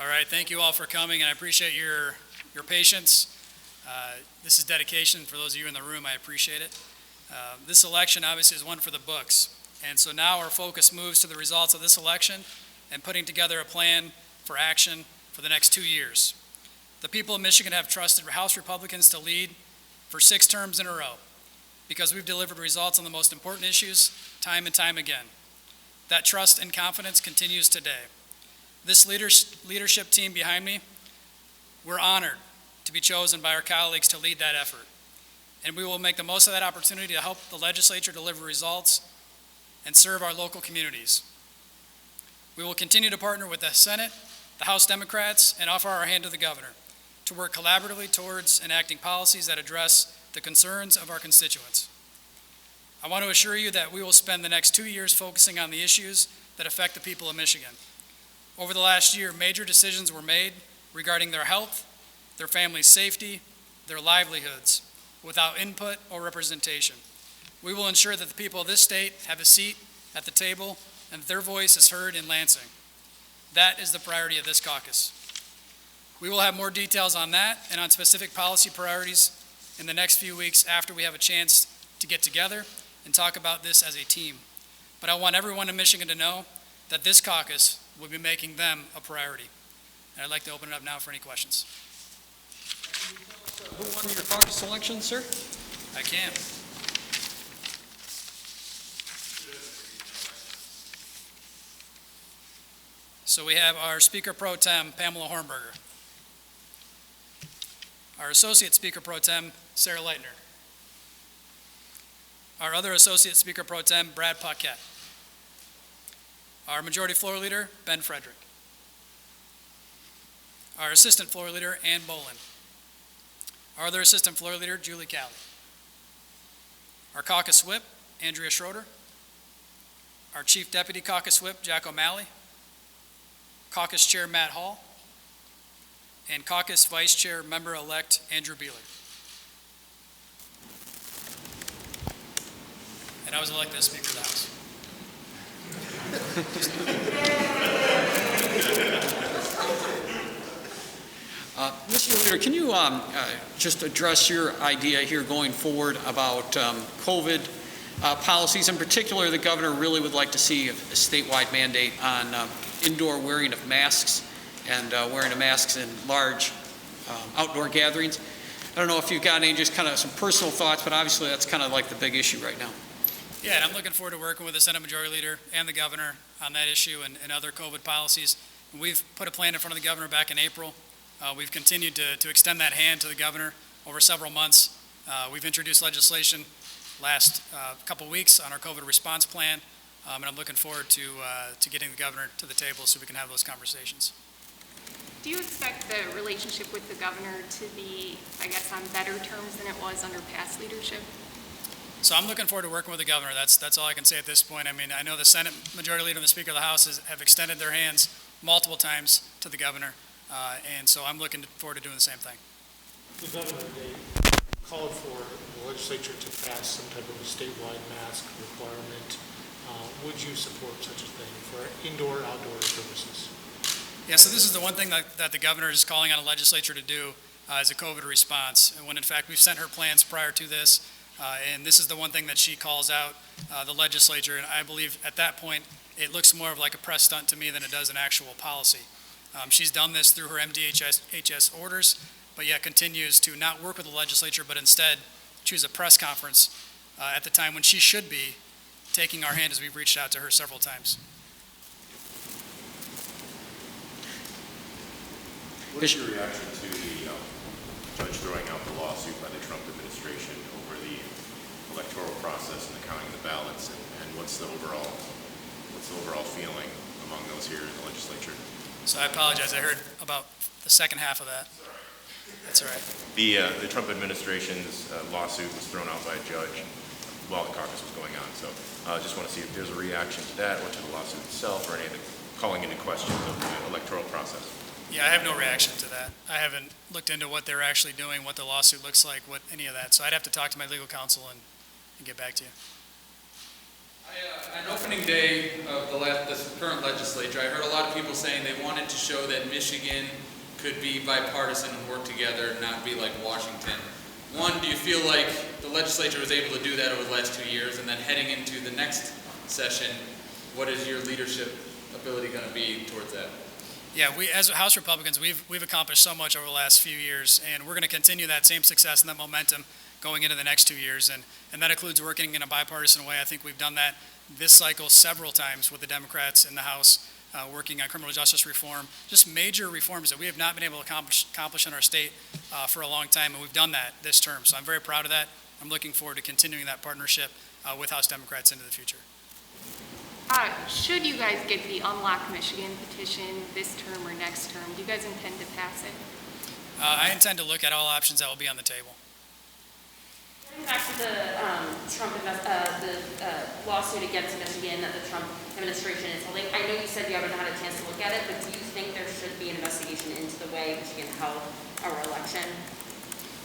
All right, thank you all for coming, and I appreciate your patience. This is dedication. For those of you in the room, I appreciate it. This election obviously is one for the books, and so now our focus moves to the results of this election and putting together a plan for action for the next 2 years. The people of Michigan have trusted House Republicans to lead for 6 terms in a row because we've delivered results on the most important issues time and time again. That trust and confidence continues today. This leadership team behind me, we're honored to be chosen by our colleagues to lead that effort. And we will make the most of that opportunity to help the legislature deliver results and serve our local communities. We will continue to partner with the Senate, the House Democrats, and offer our hand to the governor to work collaboratively towards enacting policies that address the concerns of our constituents. I want to assure you that we will spend the next 2 years focusing on the issues that affect the people of Michigan. Over the last year, major decisions were made regarding their health, their family's safety, their livelihoods, without input or representation. We will ensure that the people of this state have a seat at the table and that their voice is heard in Lansing. That is the priority of this caucus. We will have more details on that and on specific policy priorities in the next few weeks after we have a chance to get together and talk about this as a team. But I want everyone in Michigan to know that this caucus will be making them a priority. And I'd like to open it up now for any questions. Who won your caucus election, sir? I can. So we have our Speaker Pro Tem, Pamela Hornberger. Our Associate Speaker Pro Tem, Sarah Leitner. Our other Associate Speaker Pro Tem, Brad Paquette. Our Majority Floor Leader, Ben Frederick. Our Assistant Floor Leader, Ann Bolin. Our other Assistant Floor Leader, Julie Calley. Our Caucus Whip, Andrea Schroeder. Our Chief Deputy Caucus Whip, Jack O'Malley. Caucus Chair, Matt Hall. And Caucus Vice Chair, Member-elect Andrew Beeler. And I was elected as Speaker of the House. Mr. Leader, can you just address your idea here going forward about COVID policies? In particular, the governor really would like to see a statewide mandate on indoor wearing of masks and wearing of masks in large outdoor gatherings. I don't know if you've got any just kind of some personal thoughts, but obviously that's kind of like the big issue right now. Yeah, and I'm looking forward to working with the Senate Majority Leader and the governor on that issue and other COVID policies. We've put a plan in front of the governor back in April. We've continued to extend that hand to the governor over several months. We've introduced legislation last couple weeks on our COVID response plan, and I'm looking forward to getting the governor to the table so we can have those conversations. Do you expect the relationship with the governor to be, I guess, on better terms than it was under past leadership? So I'm looking forward to working with the governor. That's all I can say at this point. I mean, I know the Senate Majority Leader and the Speaker of the House have extended their hands multiple times to the governor, and so I'm looking forward to doing the same thing. The governor today called for the legislature to pass some type of a statewide mask requirement. Would you support such a thing for indoor-outdoor purposes? Yeah, so this is the one thing that the governor is calling on the legislature to do as a COVID response, and when in fact we've sent her plans prior to this. And this is the one thing that she calls out the legislature, and I believe at that point it looks more of like a press stunt to me than it does an actual policy. She's done this through her MDHS orders, but yet continues to not work with the legislature, but instead choose a press conference at the time when she should be taking our hand, as we've reached out to her several times. What is your reaction to the judge throwing out the lawsuit by the Trump administration over the electoral process and the counting of the ballots, and what's the overall feeling among those here in the legislature? So I apologize. I heard about the second half of that. That's all right. The Trump administration's lawsuit was thrown out by a judge while the caucus was going on. So I just want to see if there's a reaction to that, or to the lawsuit itself, or any of the calling into questions of the electoral process. Yeah, I have no reaction to that. I haven't looked into what they're actually doing, what the lawsuit looks like, what any of that. So I'd have to talk to my legal counsel and get back to you. On opening day of this current legislature, I heard a lot of people saying they wanted to show that Michigan could be bipartisan and work together, not be like Washington. One, do you feel like the legislature was able to do that over the last 2 years? And then heading into the next session, what is your leadership ability going to be towards that? Yeah, we as House Republicans, we've accomplished so much over the last few years, and we're going to continue that same success and that momentum going into the next 2 years, and that includes working in a bipartisan way. I think we've done that this cycle several times with the Democrats in the House, working on criminal justice reform, just major reforms that we have not been able to accomplish in our state for a long time, and we've done that this term. So I'm very proud of that. I'm looking forward to continuing that partnership with House Democrats into the future. Should you guys get the Unlock Michigan petition this term or next term, do you guys intend to pass it? I intend to look at all options that will be on the table. Going back to the lawsuit against Michigan that the Trump administration is holding, I know you said you haven't had a chance to look at it, but do you think there should be an investigation into the way Michigan held our election?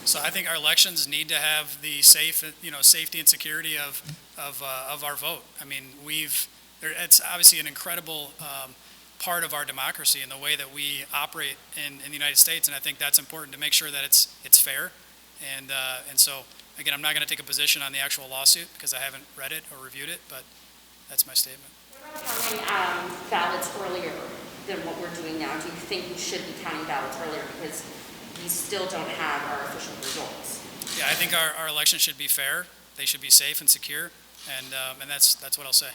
So I think our elections need to have the safety and security of our vote. I mean, it's obviously an incredible part of our democracy and the way that we operate in the United States, and I think that's important to make sure that it's fair. And so, again, I'm not going to take a position on the actual lawsuit because I haven't read it or reviewed it, but that's my statement. What about counting ballots earlier than what we're doing now? Do you think we should be counting ballots earlier because we still don't have our official results? Yeah, I think our elections should be fair. They should be safe and secure, and that's what I'll say.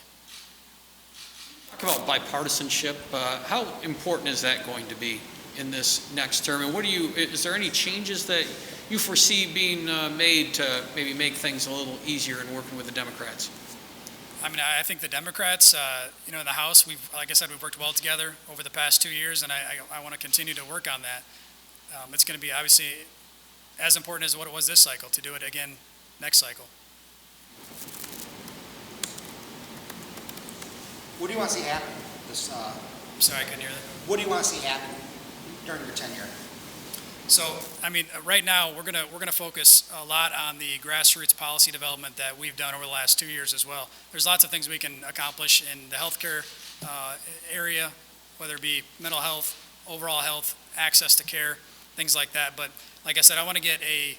Talk about bipartisanship. How important is that going to be in this next term? And is there any changes that you foresee being made to maybe make things a little easier in working with the Democrats? I mean, I think the Democrats, in the House, like I said, we've worked well together over the past 2 years, and I want to continue to work on that. It's going to be obviously as important as what it was this cycle to do it again next cycle. What do you want to see happen? Sorry, I couldn't hear that. What do you want to see happen during your tenure? So, I mean, right now we're gonna focus a lot on the grassroots policy development that we've done over the last 2 years as well. There's lots of things we can accomplish in the healthcare area, whether it be mental health, overall health, access to care, things like that. But like I said, I want to get a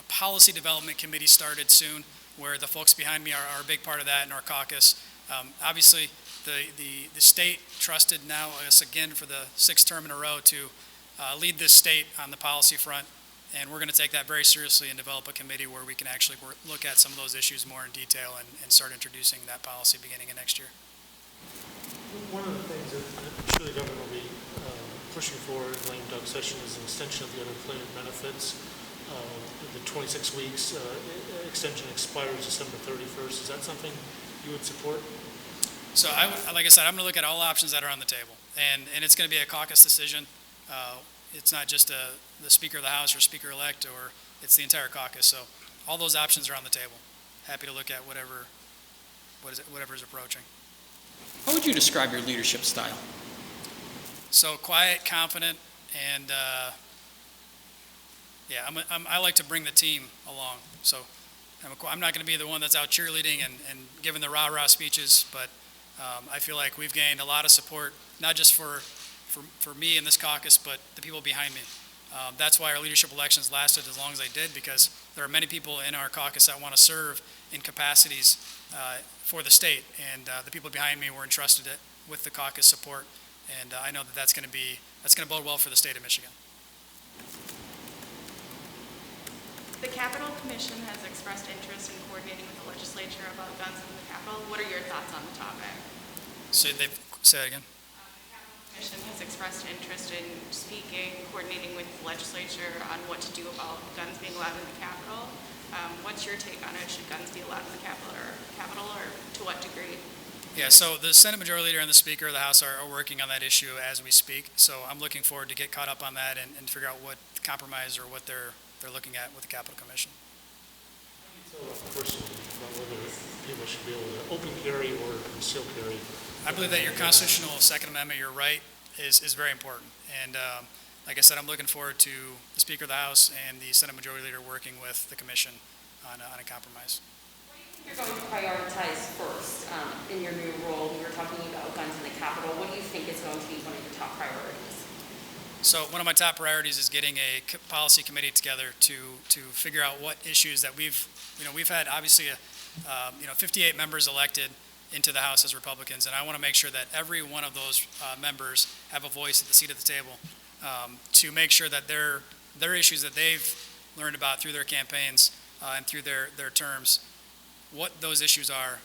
policy development committee started soon, where the folks behind me are a big part of that in our caucus. Obviously, the state trusted now us again for the 6th term in a row to lead this state on the policy front, and we're going to take that very seriously and develop a committee where we can actually look at some of those issues more in detail and start introducing that policy beginning of next year. One of the things that I'm sure the government will be pushing for in lame duck session is an extension of the unemployment benefits. The 26 weeks extension expires December 31st. Is that something you would support? So, like I said, I'm going to look at all options that are on the table, and it's going to be a caucus decision. It's not just the Speaker of the House or Speaker-elect, or it's the entire caucus. So all those options are on the table. Happy to look at whatever is approaching. How would you describe your leadership style? So quiet, confident, and I like to bring the team along. So I'm not going to be the one that's out cheerleading and giving the rah-rah speeches, but I feel like we've gained a lot of support, not just for me in this caucus, but the people behind me. That's why our leadership elections lasted as long as they did, because there are many people in our caucus that want to serve in capacities for the state, and the people behind me were entrusted with the caucus support, and I know that's going to bode well for the state of Michigan. The Capitol Commission has expressed interest in coordinating with the legislature about guns in the Capitol. What are your thoughts on the topic? So say that again. The Capitol Commission has expressed interest in coordinating with the legislature on what to do about guns being allowed in the Capitol. What's your take on it? Should guns be allowed in the Capitol, or to what degree? Yeah, so the Senate Majority Leader and the Speaker of the House are working on that issue as we speak. So I'm looking forward to get caught up on that and figure out what compromise or what they're looking at with the Capitol Commission. How do you tell a person about whether people should be able to open carry or conceal carry? I believe that your constitutional Second Amendment, your right, is very important. And like I said, I'm looking forward to the Speaker of the House and the Senate Majority Leader working with the Commission on a compromise. What do you You're going to prioritize first in your new role. We were talking about guns in the Capitol. What do you think is going to be one of your top priorities? So one of my top priorities is getting a policy committee together to figure out what issues that we've had obviously 58 members elected into the House as Republicans, and I want to make sure that every one of those members have a voice at the seat of the table to make sure that their issues that they've learned about through their campaigns and through their terms, what those issues are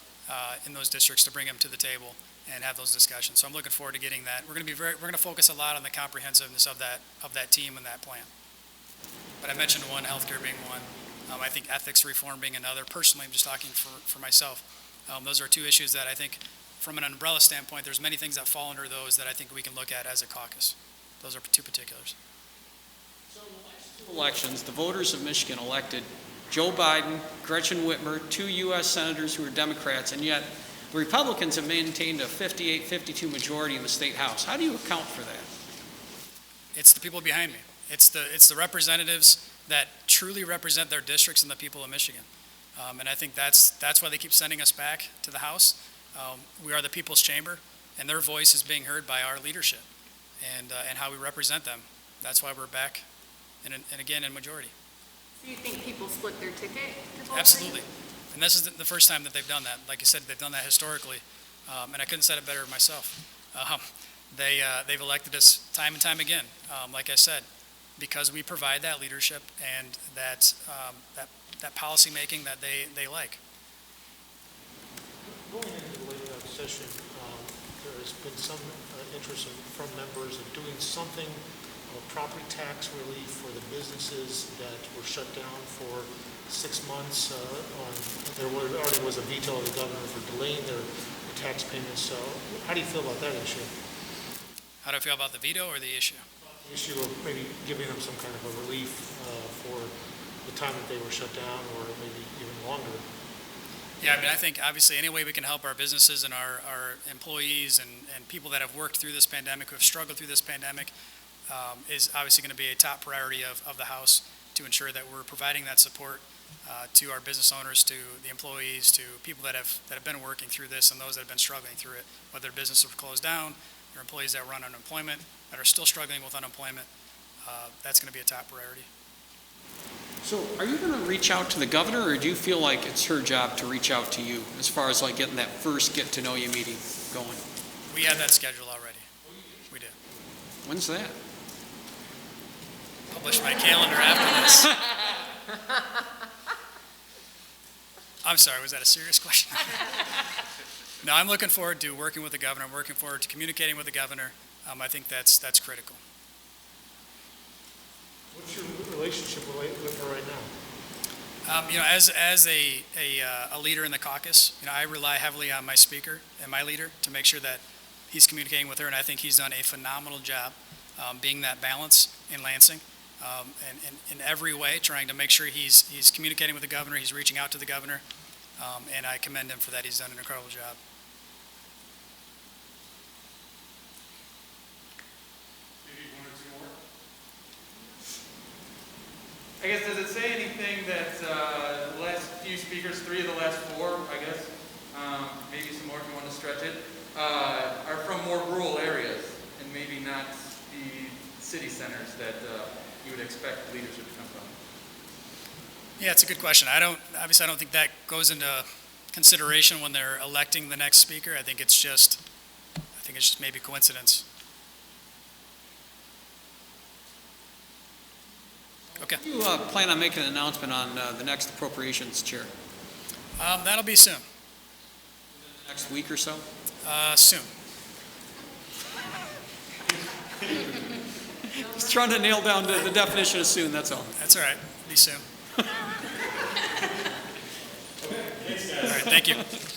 in those districts, to bring them to the table and have those discussions. So I'm looking forward to getting that. We're going to focus a lot on the comprehensiveness of that team and that plan. But I mentioned one, healthcare being one. I think ethics reform being another. Personally, I'm just talking for myself. Those are two issues that I think, from an umbrella standpoint, there's many things that fall under those that I think we can look at as a caucus. Those are two particulars. So in the last two elections, the voters of Michigan elected Joe Biden, Gretchen Whitmer, two U.S. senators who are Democrats, and yet the Republicans have maintained a 58-52 majority in the state House. How do you account for that? It's the people behind me. It's the representatives that truly represent their districts and the people of Michigan. And I think that's why they keep sending us back to the House. We are the people's chamber, and their voice is being heard by our leadership and how we represent them. That's why we're back, and again, in majority. Do you think people split their ticket to vote for you? Absolutely. And this is the first time that they've done that. Like I said, they've done that historically, and I couldn't say it better myself. They've elected us time and time again, like I said, because we provide that leadership and that policy making that they like. Going into the late session, there has been some interest from members of doing something, property tax relief for the businesses that were shut down for 6 months. There already was a veto of the governor for delaying their tax payments. So how do you feel about that issue? How do I feel about the veto or the issue? The issue of maybe giving them some kind of a relief for the time that they were shut down, or maybe even longer. Yeah, I mean, I think obviously any way we can help our businesses and our employees and people that have worked through this pandemic, who have struggled through this pandemic, is obviously going to be a top priority of the House, to ensure that we're providing that support to our business owners, to the employees, to people that have been working through this, and those that have been struggling through it, whether their businesses are closed down, or employees that run unemployment, that are still struggling with unemployment. That's going to be a top priority. So are you going to reach out to the governor, or do you feel like it's her job to reach out to you as far as like getting that first get-to-know-you meeting going? We have that scheduled already. We do. When's that? Publish my calendar after this. I'm sorry, was that a serious question? No, I'm looking forward to working with the governor. I'm working forward to communicating with the governor. I think that's critical. What's your relationship with her right now? As a leader in the caucus, I rely heavily on my speaker and my leader to make sure that he's communicating with her, and I think he's done a phenomenal job being that balance in Lansing, and in every way, trying to make sure he's communicating with the governor, he's reaching out to the governor, and I commend him for that. He's done an incredible job. Maybe one or two more? I guess, does it say anything that the last few speakers, 3 of the last 4, I guess, maybe some more if you want to stretch it, are from more rural areas and maybe not the city centers that you would expect leadership to come from? Yeah, it's a good question. I don't think that goes into consideration when they're electing the next speaker. I think it's just maybe coincidence. Okay. Do you plan on making an announcement on the next appropriations, Chair? That'll be soon. Next week or so? Soon. Just trying to nail down the definition of soon, that's all. That's all right. Be soon. All right, thank you.